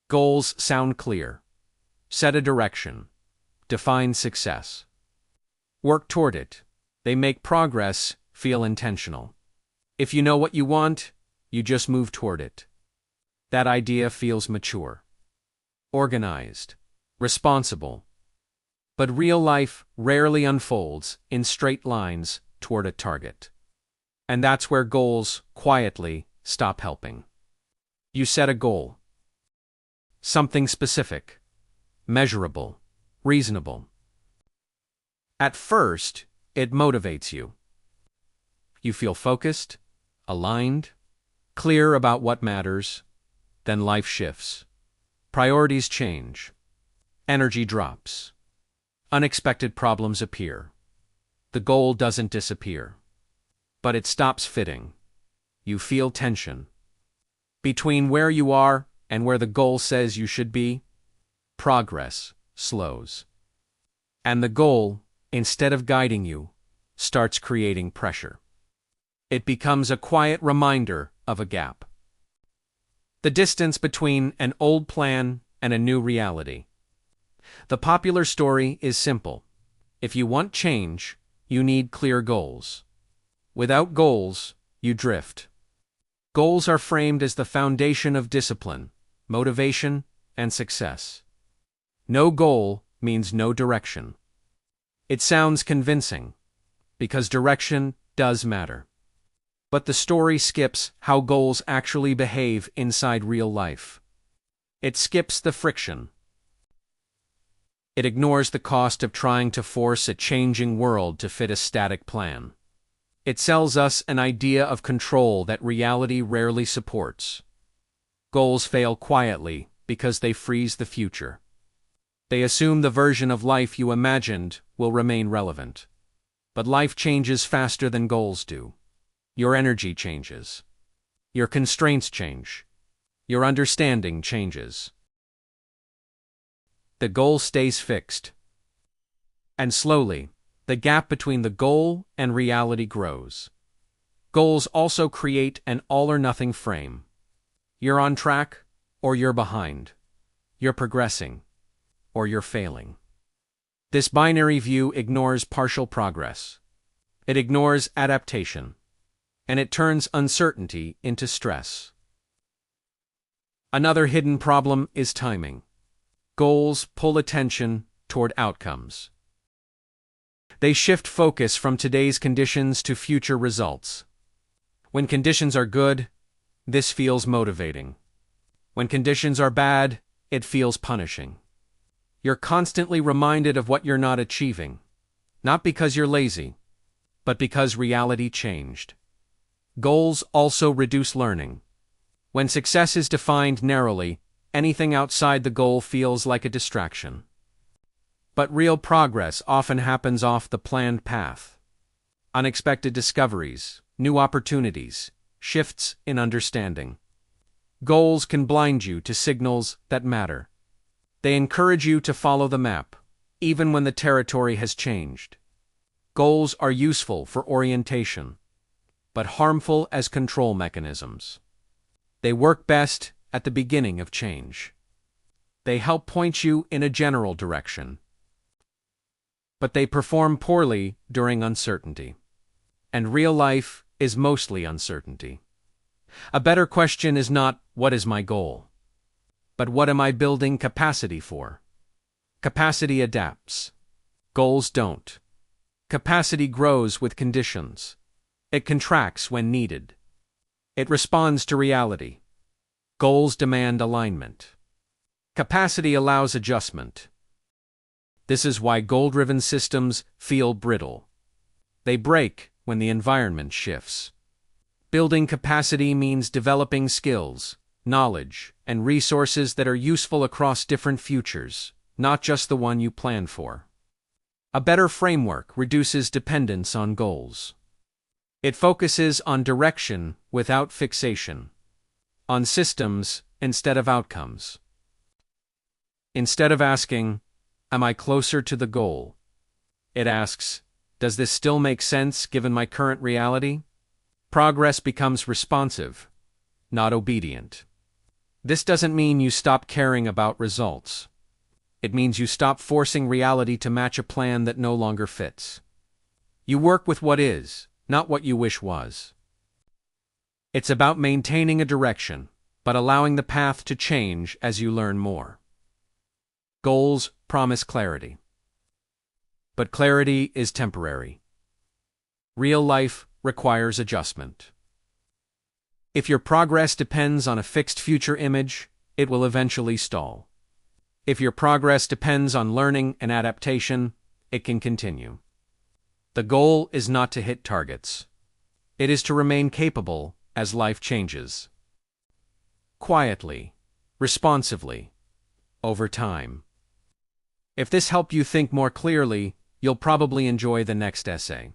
Goals sound clear. Set a direction. Define success. Work toward it. They make progress feel intentional. If you know what you want, you just move toward it. That idea feels mature, organized, responsible. But real life rarely unfolds in straight lines toward a target. And that's where goals quietly stop helping. You set a goal. Something specific, measurable, reasonable. At first, it motivates you. You feel focused, aligned, clear about what matters. Then life shifts. Priorities change. Energy drops. Unexpected problems appear. The goal doesn't disappear, but it stops fitting. You feel tension. Between where you are and where the goal says you should be, progress slows. And the goal, instead of guiding you, starts creating pressure. It becomes a quiet reminder of a gap. The distance between an old plan and a new reality. The popular story is simple. If you want change, you need clear goals. Without goals, you drift. Goals are framed as the foundation of discipline, motivation, and success. No goal means no direction. It sounds convincing, because direction does matter. But the story skips how goals actually behave inside real life. It skips the friction. It ignores the cost of trying to force a changing world to fit a static plan. It sells us an idea of control that reality rarely supports. Goals fail quietly because they freeze the future. They assume the version of life you imagined will remain relevant. But life changes faster than goals do. Your energy changes. Your constraints change. Your understanding changes. The goal stays fixed. And slowly, the gap between the goal and reality grows. Goals also create an all-or-nothing frame. You're on track, or you're behind. You're progressing, or you're failing. This binary view ignores partial progress. It ignores adaptation. And it turns uncertainty into stress. Another hidden problem is timing. Goals pull attention toward outcomes. They shift focus from today's conditions to future results. When conditions are good, this feels motivating. When conditions are bad, it feels punishing. You're constantly reminded of what you're not achieving, not because you're lazy, but because reality changed. Goals also reduce learning. When success is defined narrowly, anything outside the goal feels like a distraction. But real progress often happens off the planned path. Unexpected discoveries, new opportunities, shifts in understanding. Goals can blind you to signals that matter. They encourage you to follow the map, even when the territory has changed. Goals are useful for orientation, but harmful as control mechanisms. They work best at the beginning of change. They help point you in a general direction. But they perform poorly during uncertainty. And real life is mostly uncertainty. A better question is not, what is my goal? But what am I building capacity for? Capacity adapts. Goals don't. Capacity grows with conditions. It contracts when needed. It responds to reality. Goals demand alignment. Capacity allows adjustment. This is why goal-driven systems feel brittle. They break when the environment shifts. Building capacity means developing skills, knowledge, and resources that are useful across different futures, not just the one you plan for. A better framework reduces dependence on goals. It focuses on direction without fixation, on systems instead of outcomes. Instead of asking, "Am I closer to the goal?" it asks, "Does this still make sense given my current reality?" Progress becomes responsive, not obedient. This doesn't mean you stop caring about results. It means you stop forcing reality to match a plan that no longer fits. You work with what is, not what you wish was. It's about maintaining a direction, but allowing the path to change as you learn more. Goals promise clarity. But clarity is temporary. Real life requires adjustment. If your progress depends on a fixed future image, it will eventually stall. If your progress depends on learning and adaptation, it can continue. The goal is not to hit targets. It is to remain capable as life changes. Quietly, responsively, over time. If this helped you think more clearly, you'll probably enjoy the next essay.